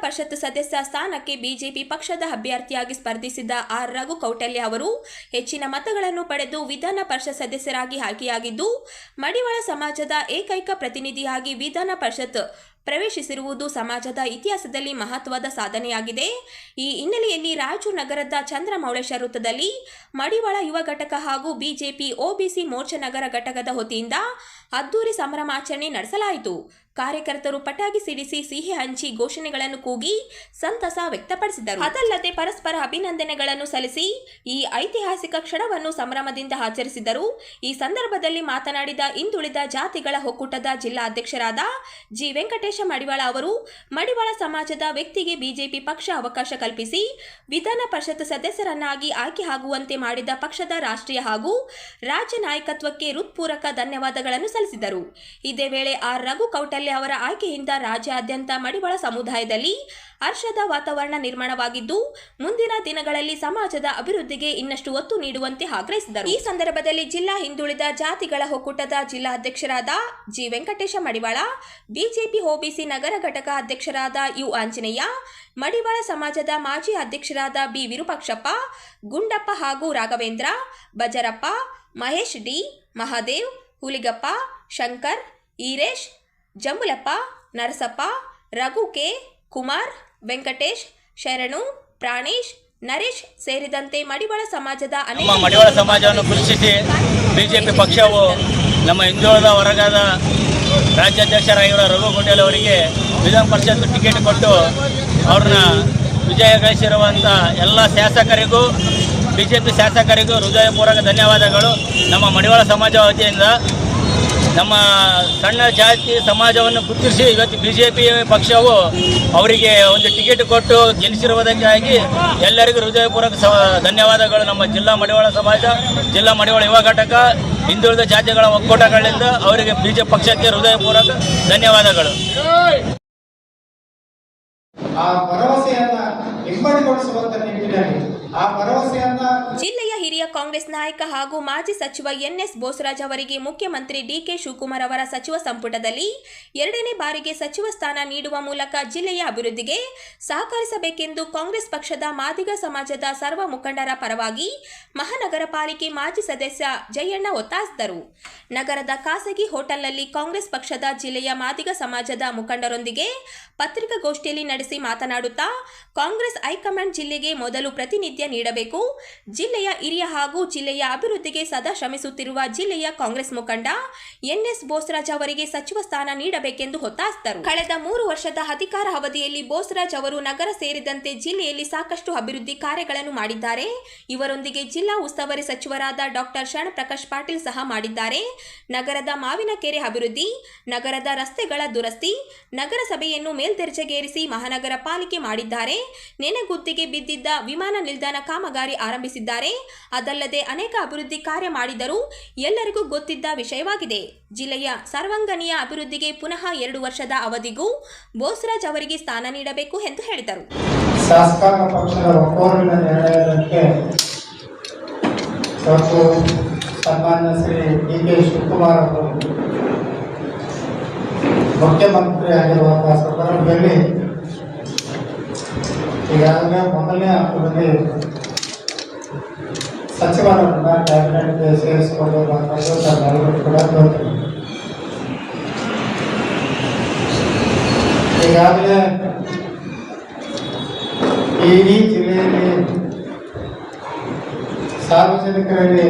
ಪರಿಷತ್ ಸದಸ್ಯ ಸ್ಥಾನಕ್ಕೆ ಬಿಜೆಪಿ ಪಕ್ಷದ ಅಭ್ಯರ್ಥಿಯಾಗಿ ಸ್ಪರ್ಧಿಸಿದ್ದ ಆರ್ ರಘು ಕೌಟಲ್ಯ ಅವರು ಹೆಚ್ಚಿನ ಮತಗಳನ್ನು ಪಡೆದು ವಿಧಾನ ಪರಿಷತ್ ಸದಸ್ಯರಾಗಿ ಆಯ್ಕೆಯಾಗಿದ್ದು, ಮಡಿವಾಳ ಸಮಾಜದ ಏಕೈಕ ಪ್ರತಿನಿಧಿಯಾಗಿ ವಿಧಾನ ಪರಿಷತ್ ಪ್ರವೇಶಿಸಿರುವುದು ಸಮಾಜದ ಇತಿಹಾಸದಲ್ಲಿ ಮಹತ್ವದ ಸಾಧನೆಯಾಗಿದೆ. ಈ ಹಿನ್ನೆಲೆಯಲ್ಲಿ ರಾಯಚೂರು ನಗರದ ಚಂದ್ರಮೌಳೇಶ್ವರ ವೃತ್ತದಲ್ಲಿ ಮಡಿವಾಳ ಯುವ ಘಟಕ ಹಾಗೂ ಬಿಜೆಪಿ ಒಬಿಸಿ ಮೋರ್ಚಾ ನಗರ ಘಟಕದ ವತಿಯಿಂದ ಅದ್ದೂರಿ ಸಂಭ್ರಮಾಚರಣೆ ನಡೆಸಲಾಯಿತು. ಕಾರ್ಯಕರ್ತರು ಪಟಾಕಿ ಸಿಡಿಸಿ, ಸಿಹಿ ಹಂಚಿ, ಘೋಷಣೆಗಳನ್ನು ಕೂಗಿ ಸಂತಸ ವ್ಯಕ್ತಪಡಿಸಿದರು. ಅದಲ್ಲದೆ ಪರಸ್ಪರ ಅಭಿನಂದನೆಗಳನ್ನು ಸಲ್ಲಿಸಿ ಈ ಐತಿಹಾಸಿಕ ಕ್ಷಣವನ್ನು ಸಂಭ್ರಮದಿಂದ ಆಚರಿಸಿದರು. ಈ ಸಂದರ್ಭದಲ್ಲಿ ಮಾತನಾಡಿದ ಹಿಂದುಳಿದ ಜಾತಿಗಳ ಒಕ್ಕೂಟದ ಜಿಲ್ಲಾ ಅಧ್ಯಕ್ಷರಾದ ಜಿ ವೆಂಕಟೇಶ ಮಡಿವಾಳ ಅವರು, ಮಡಿವಾಳ ಸಮಾಜದ ವ್ಯಕ್ತಿಗೆ ಬಿಜೆಪಿ ಪಕ್ಷ ಅವಕಾಶ ಕಲ್ಪಿಸಿ ವಿಧಾನ ಪರಿಷತ್ ಸದಸ್ಯರನ್ನಾಗಿ ಆಯ್ಕೆ ಆಗುವಂತೆ ಮಾಡಿದ ಪಕ್ಷದ ರಾಷ್ಟ್ರೀಯ ಹಾಗೂ ರಾಜ್ಯ ನಾಯಕತ್ವಕ್ಕೆ ಹೃತ್ಪೂರ್ವಕ ಧನ್ಯವಾದಗಳನ್ನು ಸಲ್ಲಿಸಿದರು. ಇದೇ ವೇಳೆ ಆರ್ ರಘು ಕೌಟಲ್ಯ ಅವರ ಆಯ್ಕೆಯಿಂದ ರಾಜ್ಯಾದ್ಯಂತ ಮಡಿವಾಳ ಸಮುದಾಯದಲ್ಲಿ ಹರ್ಷದ ವಾತಾವರಣ ನಿರ್ಮಾಣವಾಗಿದ್ದು, ಮುಂದಿನ ದಿನಗಳಲ್ಲಿ ಸಮಾಜದ ಅಭಿವೃದ್ಧಿಗೆ ಇನ್ನಷ್ಟು ಒತ್ತು ನೀಡುವಂತೆ ಆಗ್ರಹಿಸಿದರು. ಈ ಸಂದರ್ಭದಲ್ಲಿ ಜಿಲ್ಲಾ ಹಿಂದುಳಿದ ಜಾತಿಗಳ ಒಕ್ಕೂಟದ ಜಿಲ್ಲಾ ಅಧ್ಯಕ್ಷರಾದ ಜಿ ವೆಂಕಟೇಶ ಮಡಿವಾಳ, ಬಿಜೆಪಿ ಒಬಿಸಿ ನಗರ ಘಟಕ ಅಧ್ಯಕ್ಷರಾದ ಯು ಆಂಜನೇಯ, ಮಡಿವಾಳ ಸಮಾಜದ ಮಾಜಿ ಅಧ್ಯಕ್ಷರಾದ ಬಿ ವಿರೂಪಾಕ್ಷಪ್ಪ, ಗುಂಡಪ್ಪ ಹಾಗೂ ರಾಘವೇಂದ್ರ, ಬಜರಪ್ಪ, ಮಹೇಶ್ ಡಿ, ಮಹಾದೇವ್, ಹುಲಿಗಪ್ಪ, ಶಂಕರ್, ಈರೇಶ್, ಜಂಬುಲಪ್ಪ, ನರಸಪ್ಪ, ರಘು ಕೆ, ಕುಮಾರ್, ವೆಂಕಟೇಶ್, ಶರಣು, ಪ್ರಾಣೇಶ್, ನರೇಶ್ ಸೇರಿದಂತೆ ಮಡಿವಾಳ ಸಮಾಜದ ಮಡಿವಾಳ ಸಮಾಜವನ್ನು ಗುರುತಿಸಿ ಬಿಜೆಪಿ ಪಕ್ಷವು ನಮ್ಮ ಹಿಂದುಳಿದ ವರ್ಗದ ರಾಜ್ಯಾಧ್ಯಕ್ಷರಾಗಿರುವ ರಘು ಕೌಟಲ್ಯ ಅವರಿಗೆ ವಿಧಾನ ಪರಿಷತ್ ಟಿಕೆಟ್ ಕೊಟ್ಟು ಅವ್ರನ್ನ ವಿಜಯಗಳಿಸಿರುವಂಥ ಎಲ್ಲ ಶಾಸಕರಿಗೂ ಬಿಜೆಪಿ ಶಾಸಕರಿಗೂ ಹೃದಯಪೂರ್ವಕ ಧನ್ಯವಾದಗಳು. ನಮ್ಮ ಮಡಿವಾಳ ಸಮಾಜ ವತಿಯಿಂದ ನಮ್ಮ ಸಣ್ಣ ಜಾತಿ ಸಮಾಜವನ್ನು ಗುರುತಿಸಿ ಇವತ್ತು ಬಿಜೆಪಿ ಪಕ್ಷವು ಅವರಿಗೆ ಒಂದು ಟಿಕೆಟ್ ಕೊಟ್ಟು ಗೆಲ್ಲಿಸಿರುವುದಕ್ಕಾಗಿ ಎಲ್ಲರಿಗೂ ಹೃದಯಪೂರ್ವಕ ಧನ್ಯವಾದಗಳು. ನಮ್ಮ ಜಿಲ್ಲಾ ಮಡಿವಾಳ ಸಮಾಜ, ಜಿಲ್ಲಾ ಮಡಿವಾಳ ಯುವ ಘಟಕ, ಹಿಂದುಳಿದ ಜಾತಿಗಳ ಒಕ್ಕೂಟಗಳಿಂದ ಅವರಿಗೆ ಬಿಜೆಪಿ ಪಕ್ಷಕ್ಕೆ ಹೃದಯಪೂರ್ವಕ ಧನ್ಯವಾದಗಳು. ಆ ಭರವಸೆಯನ್ನ ಇಮ್ಮಡಿಗೊಳಿಸುವಂತ ನಿಟ್ಟಿನಲ್ಲಿ ಜಿಲ್ಲೆಯ ಹಿರಿಯ ಕಾಂಗ್ರೆಸ್ ನಾಯಕ ಹಾಗೂ ಮಾಜಿ ಸಚಿವ ಎನ್ಎಸ್ ಬೋಸರಾಜ್ ಅವರಿಗೆ ಮುಖ್ಯಮಂತ್ರಿ ಡಿಕೆ ಶಿವಕುಮಾರ್ ಅವರ ಸಚಿವ ಸಂಪುಟದಲ್ಲಿ 2ನೇ ಬಾರಿಗೆ ಸಚಿವ ಸ್ಥಾನ ನೀಡುವ ಮೂಲಕ ಜಿಲ್ಲೆಯ ಅಭಿವೃದ್ಧಿಗೆ ಸಹಕರಿಸಬೇಕೆಂದು ಕಾಂಗ್ರೆಸ್ ಪಕ್ಷದ ಮಾದಿಗ ಸಮಾಜದ ಸರ್ವ ಮುಖಂಡರ ಪರವಾಗಿ ಮಹಾನಗರ ಪಾಲಿಕೆ ಮಾಜಿ ಸದಸ್ಯ ಜಯಣ್ಣ ಒತ್ತಾಯಿಸಿದರು. ನಗರದ ಖಾಸಗಿ ಹೋಟೆಲ್ನಲ್ಲಿ ಕಾಂಗ್ರೆಸ್ ಪಕ್ಷದ ಜಿಲ್ಲೆಯ ಮಾದಿಗ ಸಮಾಜದ ಮುಖಂಡರೊಂದಿಗೆ ಪತ್ರಿಕಾಗೋಷ್ಠಿಯಲ್ಲಿ ನಡೆಸಿ ಮಾತನಾಡುತ್ತಾ, ಕಾಂಗ್ರೆಸ್ ಹೈಕಮಾಂಡ್ ಜಿಲ್ಲೆಗೆ ಮೊದಲು ಪ್ರತಿನಿಧ್ಯ ನೀಡಬೇಕು. ಜಿಲ್ಲೆಯ ಹಿರಿಯ ಹಾಗೂ ಜಿಲ್ಲೆಯ ಅಭಿವೃದ್ಧಿಗೆ ಸದಾ ಶ್ರಮಿಸುತ್ತಿರುವ ಜಿಲ್ಲೆಯ ಕಾಂಗ್ರೆಸ್ ಮುಖಂಡ ಎನ್ಎಸ್ ಬೋಸರಾಜ್ ಅವರಿಗೆ ಸಚಿವ ಸ್ಥಾನ ನೀಡಬೇಕೆಂದು ಒತ್ತಾಯಿಸಿದರು. ಕಳೆದ 3 ವರ್ಷದ ಅಧಿಕಾರ ಅವಧಿಯಲ್ಲಿ ಬೋಸರಾಜ್ ಅವರು ನಗರ ಸೇರಿದಂತೆ ಜಿಲ್ಲೆಯಲ್ಲಿ ಸಾಕಷ್ಟು ಅಭಿವೃದ್ಧಿ ಕಾರ್ಯಗಳನ್ನು ಮಾಡಿದ್ದಾರೆ. ಇವರೊಂದಿಗೆ ಜಿಲ್ಲಾ ಉಸ್ತುವಾರಿ ಸಚಿವರಾದ ಡಾಕ್ಟರ್ ಶರಣಪ್ರಕಾಶ್ ಪಾಟೀಲ್ ಸಹ ಮಾಡಿದ್ದಾರೆ. ನಗರದ ಮಾವಿನಕೆರೆ ಅಭಿವೃದ್ಧಿ, ನಗರದ ರಸ್ತೆಗಳ ದುರಸ್ತಿ, ನಗರಸಭೆಯನ್ನು ಮೇಲ್ದರ್ಜೆಗೇರಿಸಿ ಮಹಾನಗರ ಪಾಲಿಕೆ ಮಾಡಿದ್ದಾರೆ. ನೆನೆಗುದ್ದಿಗೆ ಬಿದ್ದಿದ್ದ ವಿಮಾನ ನಿಲ್ದಾಣ ಕಾಮಗಾರಿ ಆರಂಭಿಸಿದ್ದಾರೆ. ಅದಲ್ಲದೆ ಅನೇಕ ಅಭಿವೃದ್ಧಿ ಕಾರ್ಯ ಮಾಡಿದರೂ ಎಲ್ಲರಿಗೂ ಗೊತ್ತಿದ್ದ ವಿಷಯವಾಗಿದೆ. ಜಿಲ್ಲೆಯ ಸರ್ವಾಂಗೀಣ ಅಭಿವೃದ್ಧಿಗೆ ಪುನಃ 2 ವರ್ಷದ ಅವಧಿಗೂ ಬೋಸರಾಜ್ ಅವರಿಗೆ ಸ್ಥಾನ ನೀಡಬೇಕು ಎಂದು ಹೇಳಿದರು. ಶಾಸಕಾಂಗ ಪಕ್ಷದ ಒಕ್ಕೂಟದ ನಿರ್ಣಯಕ್ಕೆ ಸನ್ಮಾನ್ಯ ಶ್ರೀ ಡಿಕೆ ಶಿವಕುಮಾರ್ ಅವರು ಮುಖ್ಯಮಂತ್ರಿ ಆಗಿರುವಂತಹ ಸಂದರ್ಭದಲ್ಲಿ ಈಗಾಗಲೇ ಮೊದಲನೇ ಹಂತದಲ್ಲಿ ಸಚಿವರನ್ನ ಕ್ಯಾಬಿನೆಟ್ಗೆ ಸೇರಿಸಿಕೊಳ್ಳುವಂಥದ್ದು ನಾವೆಲ್ಲರೂ ಕೂಡ ನೋಡ್ತೀವಿ. ಈಗಾಗಲೇ ಇಡೀ ಜಿಲ್ಲೆಯಲ್ಲಿ ಸಾರ್ವಜನಿಕರಲ್ಲಿ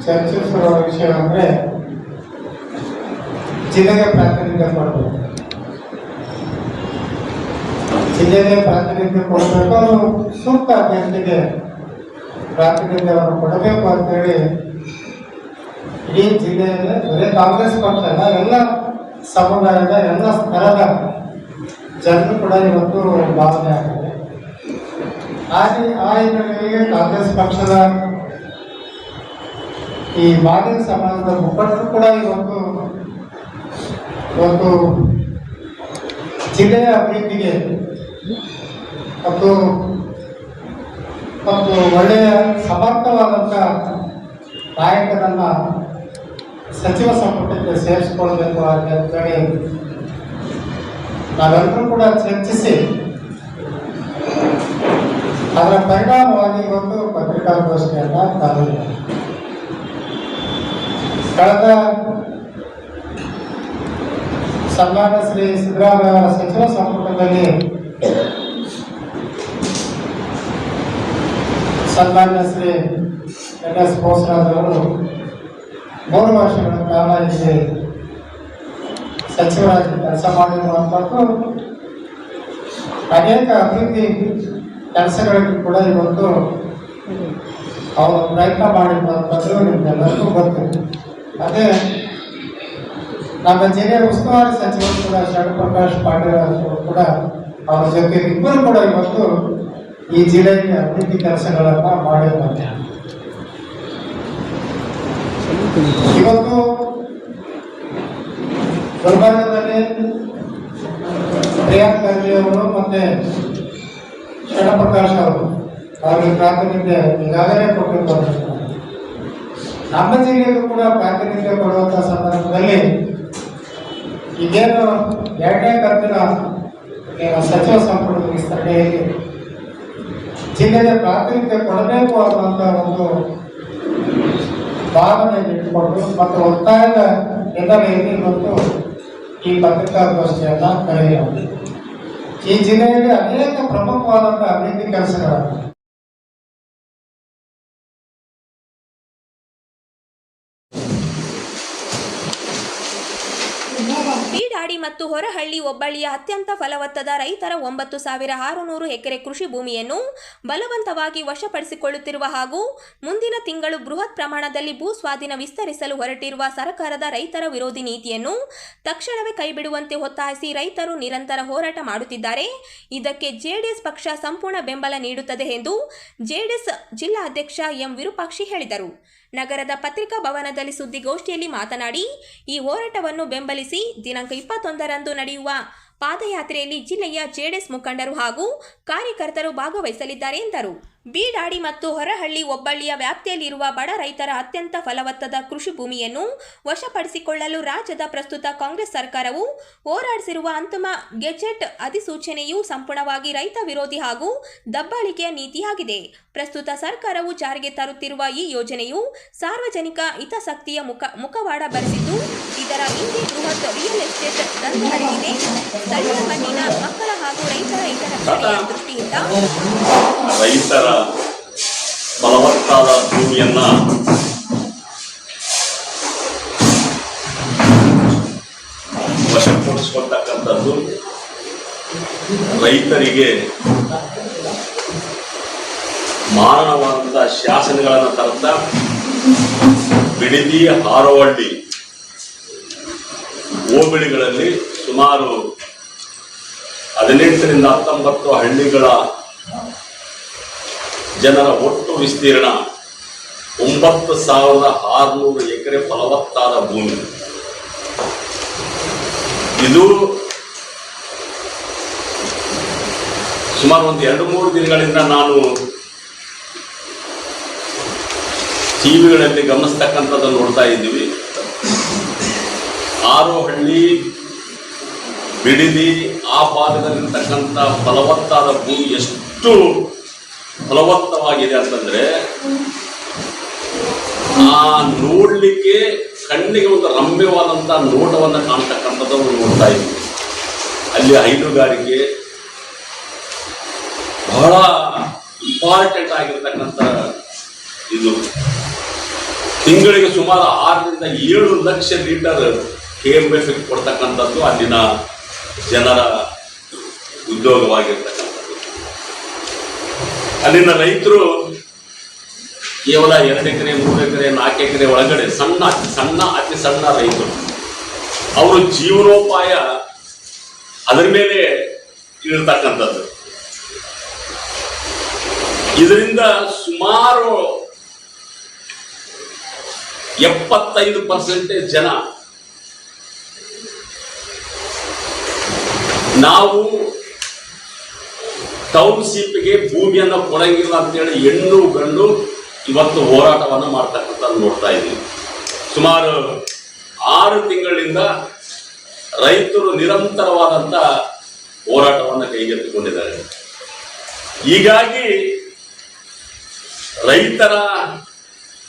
ಚರ್ಚಿಸಿರುವ ವಿಷಯ ಅಂದರೆ ಜಿಲ್ಲೆಗೆ ಪ್ರಾತಿನಿಧ್ಯ ಕೊಡಬೇಕು. ಜಿಲ್ಲೆಗೆ ಪ್ರಾತಿನಿಧ್ಯ ಕೊಡಬೇಕು, ಅವರು ಸೂಕ್ತ ಅಭ್ಯರ್ಥಿಗೆ ಪ್ರಾತಿನಿಧ್ಯವನ್ನು ಕೊಡಬೇಕು ಅಂತೇಳಿ ಇಡೀ ಜಿಲ್ಲೆಯಲ್ಲಿ ಬರೀ ಕಾಂಗ್ರೆಸ್ ಪಕ್ಷ ಅಲ್ಲ, ಎಲ್ಲ ಸಮುದಾಯದ ಎಲ್ಲ ಸ್ತರದ ಜನರು ಕೂಡ ಇವತ್ತು ಭಾವನೆ ಆಗಿದೆ. ಆ ಹಿನ್ನೆಲೆಯಲ್ಲಿ ಕಾಂಗ್ರೆಸ್ ಪಕ್ಷದ ಈ ಮಾದಿಗ ಸಮಾಜದ ಮುಖಂಡರು ಕೂಡ ಇವತ್ತು ಜಿಲ್ಲೆಯ ಅಭಿವೃದ್ಧಿಗೆ ಮತ್ತು ಒಳ್ಳೆಯ ಸಮರ್ಥವಾದಂಥ ನಾಯಕರನ್ನು ಸಚಿವ ಸಂಪುಟಕ್ಕೆ ಸೇರಿಸಿಕೊಳ್ಬೇಕು ಅಂತೇಳಿ ನಾವೆಲ್ಲರೂ ಕೂಡ ಚರ್ಚಿಸಿ ಅದರ ಪರಿಣಾಮವಾಗಿ ಇವತ್ತು ಪತ್ರಿಕಾಗೋಷ್ಠಿಯನ್ನ ತಾಲೂಕು ಕಳೆದ ಸನ್ಮಾನ್ಯ ಶ್ರೀ ಸಿದ್ದರಾಮಯ್ಯ ಅವರ ಸಚಿವ ಸಂಪುಟದಲ್ಲಿ ಸನ್ಮಾನ್ಯ ಶ್ರೀ ಎನ್.ಎಸ್. ಬೋಸರಾಜ್ ಅವರು 3 ವರ್ಷಗಳ ಕಾಲ ಇಲ್ಲಿ ಸಚಿವರಾಗಿ ಕೆಲಸ ಮಾಡಿರುವಂಥದ್ದು ಅನೇಕ ಅಭಿವೃದ್ಧಿ ಕೆಲಸಗಳಿಗೆ ಕೂಡ ಇವತ್ತು ಅವರು ಪ್ರಯತ್ನ ಮಾಡಿರುವಂಥದ್ದು ನಿಮ್ಗೆಲ್ಲರಿಗೂ ಗೊತ್ತು. ಅದೇ ನಮ್ಮ ಜಿಲ್ಲೆಯ ಉಸ್ತುವಾರಿ ಸಚಿವರು ಕೂಡ ಶರಣಪ್ರಕಾಶ್ ಪಾಟೀಲ್ ಅವರು ಕೂಡ ಅವರ ಜೊತೆ ಇಬ್ಬರು ಕೂಡ ಇವತ್ತು ಈ ಜಿಲ್ಲೆಗೆ ಅಭಿವೃದ್ಧಿ ಕೆಲಸಗಳನ್ನ ಮಾಡಿದ್ದಾರೆ. ಇವತ್ತು ಗುಲ್ಬರ್ಗದಲ್ಲಿ ಪ್ರಿಯಾಂಕ್ ಖರ್ಗೆ ಅವರು ಮತ್ತೆ ಶರಣಪ್ರಕಾಶ್ ಅವರು ಅವರಿಗೆ ಪ್ರಾತಿನಿಧ್ಯ ಈಗಾಗಲೇ ಕೊಟ್ಟಿದ್ದಾರೆ. ನಮ್ಮ ಜಿಲ್ಲೆಗೂ ಕೂಡ ಪ್ರಾತಿನಿಧ್ಯ ಕೊಡುವಂತಹ ಸಂದರ್ಭದಲ್ಲಿ ಈಗೇನು 2ನೇ ಕಂತಿನ ಸಚಿವ ಸಂಪುಟದ ವಿಸ್ತರಣೆಯಲ್ಲಿ ಜಿಲ್ಲೆಗೆ ಪ್ರಾತಿನಿಧ್ಯ ಕೊಡಬೇಕು ಅನ್ನುವಂಥ ಒಂದು ಭಾವನೆ ಇಟ್ಟುಕೊಂಡು ಮತ್ತು ಒತ್ತಾಯದ ಹಿನ್ನೆಲೆಯಲ್ಲಿ ಇವತ್ತು ಈ ಪತ್ರಿಕಾಗೋಷ್ಠಿಯನ್ನ ಕರೆಯಲಾಗಿದೆ. ಈ ಜಿಲ್ಲೆಯಲ್ಲಿ ಅನೇಕ ಪ್ರಮುಖವಾದಂತಹ ಅಭಿವೃದ್ಧಿ ಕೆಲಸಗಳನ್ನು ಬೀಡಾಡಿ ಮತ್ತು ಹೊರಹಳ್ಳಿ ಹೋಬಳಿಯ ಅತ್ಯಂತ ಫಲವತ್ತಾದ ರೈತರ 9,600 ಎಕರೆ ಕೃಷಿ ಭೂಮಿಯನ್ನು ಬಲವಂತವಾಗಿ ವಶಪಡಿಸಿಕೊಳ್ಳುತ್ತಿರುವ ಹಾಗೂ ಮುಂದಿನ ತಿಂಗಳು ಬೃಹತ್ ಪ್ರಮಾಣದಲ್ಲಿ ಭೂ ಸ್ವಾಧೀನ ವಿಸ್ತರಿಸಲು ಹೊರಟಿರುವ ಸರ್ಕಾರದ ರೈತರ ವಿರೋಧಿ ನೀತಿಯನ್ನು ತಕ್ಷಣವೇ ಕೈಬಿಡುವಂತೆ ಒತ್ತಾಯಿಸಿ ರೈತರು ನಿರಂತರ ಹೋರಾಟ ಮಾಡುತ್ತಿದ್ದಾರೆ. ಇದಕ್ಕೆ ಜೆಡಿಎಸ್ ಪಕ್ಷ ಸಂಪೂರ್ಣ ಬೆಂಬಲ ನೀಡುತ್ತದೆ ಎಂದು ಜೆಡಿಎಸ್ ಜಿಲ್ಲಾ ಅಧ್ಯಕ್ಷ ಎಂ ವಿರೂಪಾಕ್ಷಿ ಹೇಳಿದರು. ನಗರದ ಪತ್ರಿಕಾ ಭವನದಲ್ಲಿ ಸುದ್ದಿಗೋಷ್ಠಿಯಲ್ಲಿ ಮಾತನಾಡಿ, ಈ ಹೋರಾಟವನ್ನು ಬೆಂಬಲಿಸಿ ದಿನಾಂಕ 21ರಂದು ನಡೆಯುವ ಪಾದಯಾತ್ರೆಯಲ್ಲಿ ಜಿಲ್ಲೆಯ ಜೆಡಿಎಸ್ ಮುಖಂಡರು ಹಾಗೂ ಕಾರ್ಯಕರ್ತರು ಭಾಗವಹಿಸಲಿದ್ದಾರೆ ಎಂದರು. ಬೀಡಾಡಿ ಮತ್ತು ಹೊರಹಳ್ಳಿ ಹೋಬಳಿಯ ವ್ಯಾಪ್ತಿಯಲ್ಲಿರುವ ಬಡ ರೈತರ ಅತ್ಯಂತ ಫಲವತ್ತಾದ ಕೃಷಿ ಭೂಮಿಯನ್ನು ವಶಪಡಿಸಿಕೊಳ್ಳಲು ರಾಜ್ಯದ ಪ್ರಸ್ತುತ ಕಾಂಗ್ರೆಸ್ ಸರ್ಕಾರವು ಹೋರಾಡಿಸಿರುವ ಅಂತಿಮ ಗೆಜೆಟ್ ಅಧಿಸೂಚನೆಯು ಸಂಪೂರ್ಣವಾಗಿ ರೈತ ವಿರೋಧಿ ಹಾಗೂ ದಬ್ಬಾಳಿಕೆಯ ನೀತಿಯಾಗಿದೆ. ಪ್ರಸ್ತುತ ಸರ್ಕಾರವು ಜಾರಿಗೆ ತರುತ್ತಿರುವ ಈ ಯೋಜನೆಯು ಸಾರ್ವಜನಿಕ ಹಿತಾಸಕ್ತಿಯ ಮುಖವಾಡ ಬರೆದಿದ್ದು, ಇದರ ಹಿಂದೆ ಬೃಹತ್ ರಿಯಲ್ ಎಸ್ಟೇಟ್ ದಂಧೆ ನಡೆದಿದೆ. ಸ್ಥಳೀಯ ಮಣ್ಣಿನ ಮಕ್ಕಳ ಹಾಗೂ ರೈತರ ಹಿತರಕ್ಷಣೆಯ ದೃಷ್ಟಿಯಿಂದ ರೈತರ ಫಲವತ್ತಾದ ಭೂಮಿಯನ್ನ ವಶಪಡಿಸಿಕೊಳ್ತಕ್ಕಂಥದ್ದು ರೈತರಿಗೆ ಮಾರಣವಾದಂತಹ ಶಾಸನಗಳನ್ನು ತರುತ್ತಾ ಬಿಡದಿ ಹಾರೋಹಳ್ಳಿ ಹೋಬಳಿಗಳಲ್ಲಿ ಸುಮಾರು 18ರಿಂದ 19 ಹಳ್ಳಿಗಳ ಜನರ ಒಟ್ಟು ವಿಸ್ತೀರ್ಣ 9,600 ಎಕರೆ ಫಲವತ್ತಾದ ಭೂಮಿ. ಇದು ಸುಮಾರು ಒಂದು 2-3 ದಿನಗಳಿಂದ ನಾನು ಟಿವಿಗಳಲ್ಲಿ ಗಮನಿಸ್ತಕ್ಕಂಥದ್ದನ್ನು ನೋಡ್ತಾ ಇದ್ದೀವಿ. ಹಾರೋಹಳ್ಳಿ, ಬಿಡದಿ ಆ ಭಾಗದಲ್ಲಿರ್ತಕ್ಕಂಥ ಫಲವತ್ತಾದ ಭೂಮಿ ಎಷ್ಟು ಫಲವತ್ತವಾಗಿದೆ ಅಂತಂದ್ರೆ ಆ ನೋಡ್ಲಿಕ್ಕೆ ಕಣ್ಣಿಗೆ ಒಂದು ರಮ್ಯವಾದಂತ ನೋಟವನ್ನು ಕಾಣ್ತಕ್ಕಂಥದ್ದನ್ನು ನೋಡ್ತಾ ಇದ್ವಿ. ಅಲ್ಲಿ ಹೈನುಗಾರಿಕೆ ಬಹಳ ಇಂಪಾರ್ಟೆಂಟ್ ಆಗಿರ್ತಕ್ಕಂಥ ಇದು. ತಿಂಗಳಿಗೆ ಸುಮಾರು 6ರಿಂದ 7 ಲಕ್ಷ ಲೀಟರ್ KMF ಕೊಡ್ತಕ್ಕಂಥದ್ದು ಅಲ್ಲಿನ ಜನರ ಉದ್ಯೋಗವಾಗಿರ್ತಕ್ಕಂಥದ್ದು. ಅಲ್ಲಿನ ರೈತರು ಕೇವಲ 2 ಎಕರೆ 3 ಎಕರೆ 4 ಎಕರೆ ಒಳಗಡೆ ಅತಿ ಸಣ್ಣ ರೈತರು. ಅವರು ಜೀವನೋಪಾಯ ಅದರ ಮೇಲೆ ಇರತಕ್ಕಂಥದ್ದು. ಇದರಿಂದ ಸುಮಾರು 75% ಜನ ನಾವು ಟೌನ್ಶಿಪ್ಗೆ ಭೂಮಿಯನ್ನು ಕೊಡಂಗಿಲ್ಲ ಅಂತೇಳಿ ಹೆಣ್ಣು ಗಂಡು ಇವತ್ತು ಹೋರಾಟವನ್ನು ಮಾಡ್ತಕ್ಕಂಥ ನೋಡ್ತಾ ಇದ್ದೀವಿ. ಸುಮಾರು 6 ತಿಂಗಳಿಂದ ರೈತರು ನಿರಂತರವಾದಂಥ ಹೋರಾಟವನ್ನು ಕೈಗೆತ್ತಿಕೊಂಡಿದ್ದಾರೆ. ಹೀಗಾಗಿ ರೈತರ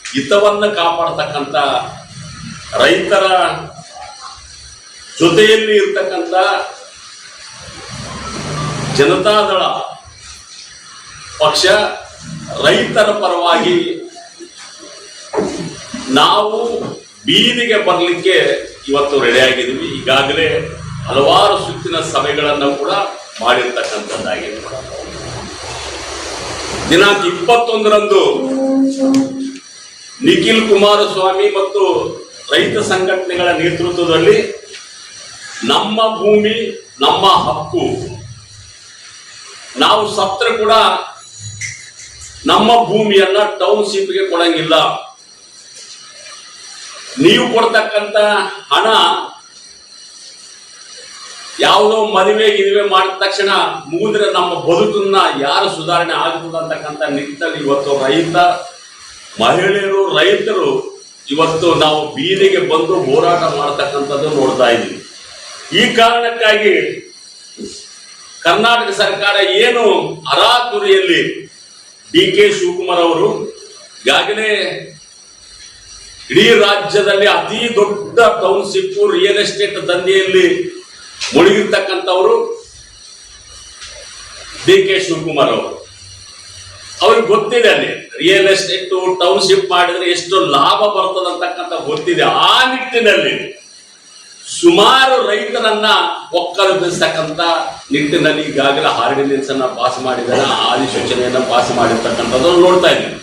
ಹಿತವನ್ನು ಕಾಪಾಡ್ತಕ್ಕಂಥ, ರೈತರ ಜೊತೆಯಲ್ಲಿ ಇರ್ತಕ್ಕಂಥ ಜನತಾದಳ ಪಕ್ಷ ರೈತರ ಪರವಾಗಿ ನಾವು ಬೀದಿಗೆ ಬರಲಿಕ್ಕೆ ಇವತ್ತು ರೆಡಿಯಾಗಿದ್ವಿ. ಈಗಾಗಲೇ ಹಲವಾರು ಸುತ್ತಿನ ಸಭೆಗಳನ್ನು ಕೂಡ ಮಾಡಿರ್ತಕ್ಕಂಥದ್ದಾಗಿದೆ. ದಿನಾಂಕ 21ರಂದು ನಿಖಿಲ್ ಕುಮಾರಸ್ವಾಮಿ ಮತ್ತು ರೈತ ಸಂಘಟನೆಗಳ ನೇತೃತ್ವದಲ್ಲಿ ನಮ್ಮ ಭೂಮಿ ನಮ್ಮ ಹಕ್ಕು, ನಾವು ಸತ್ರ ಕೂಡ ನಮ್ಮ ಭೂಮಿಯನ್ನ ಟೌನ್ಶಿಪ್ಗೆ ಕೊಡಂಗಿಲ್ಲ, ನೀವು ಕೊಡ್ತಕ್ಕಂತ ಹಣ ಯಾವುದೋ ಮದುವೆ ಮಾಡಿದ ತಕ್ಷಣ ಮುಗಿದ್ರೆ ನಮ್ಮ ಬದುಕನ್ನ ಯಾರು ಸುಧಾರಣೆ ಆಗ್ತದ ಅಂತಕ್ಕಂಥ ನಿಟ್ಟಿನಲ್ಲಿ ಇವತ್ತು ಮಹಿಳೆಯರು ರೈತರು ಇವತ್ತು ನಾವು ಬೀದಿಗೆ ಬಂದು ಹೋರಾಟ ಮಾಡತಕ್ಕಂಥದ್ದು ನೋಡ್ತಾ ಇದ್ದೀವಿ. ಈ ಕಾರಣಕ್ಕಾಗಿ ಕರ್ನಾಟಕ ಸರ್ಕಾರ ಏನು ಅರಾತುರಿಯಲ್ಲಿ DK ಶಿವಕುಮಾರ್ ಅವರು ಈಗಾಗಲೇ ಇಡೀ ರಾಜ್ಯದಲ್ಲಿ ಅತಿ ದೊಡ್ಡ ಟೌನ್ಶಿಪ್ ರಿಯಲ್ ಎಸ್ಟೇಟ್ ದಂಧೆಯಲ್ಲಿ ಮುಳುಗಿರ್ತಕ್ಕಂಥವರು DK ಶಿವಕುಮಾರ್ ಅವರು. ಅವ್ರಿಗೆ ಗೊತ್ತಿದೆ ಅಲ್ಲಿ ರಿಯಲ್ ಎಸ್ಟೇಟ್ ಟೌನ್ಶಿಪ್ ಮಾಡಿದ್ರೆ ಎಷ್ಟು ಲಾಭ ಬರ್ತದೆ ಅಂತಕ್ಕಂಥ ಗೊತ್ತಿದೆ. ಆ ನಿಟ್ಟಿನಲ್ಲಿ ಸುಮಾರು ರೈತರನ್ನ ಒಕ್ಕಲೆಬ್ಬಿಸ್ತಕ್ಕಂಥ ನಿಟ್ಟಿನಲ್ಲಿ ಈಗಾಗಲೇ ಆರ್ಡಿನೆನ್ಸ್ ಅನ್ನ ಪಾಸ್ ಮಾಡಿದ್ದಾರೆ, ಅಧಿಸೂಚನೆಯನ್ನ ಪಾಸ್ ಮಾಡಿರ್ತಕ್ಕಂಥದ್ದು ನೋಡ್ತಾ ಇದ್ದೀವಿ.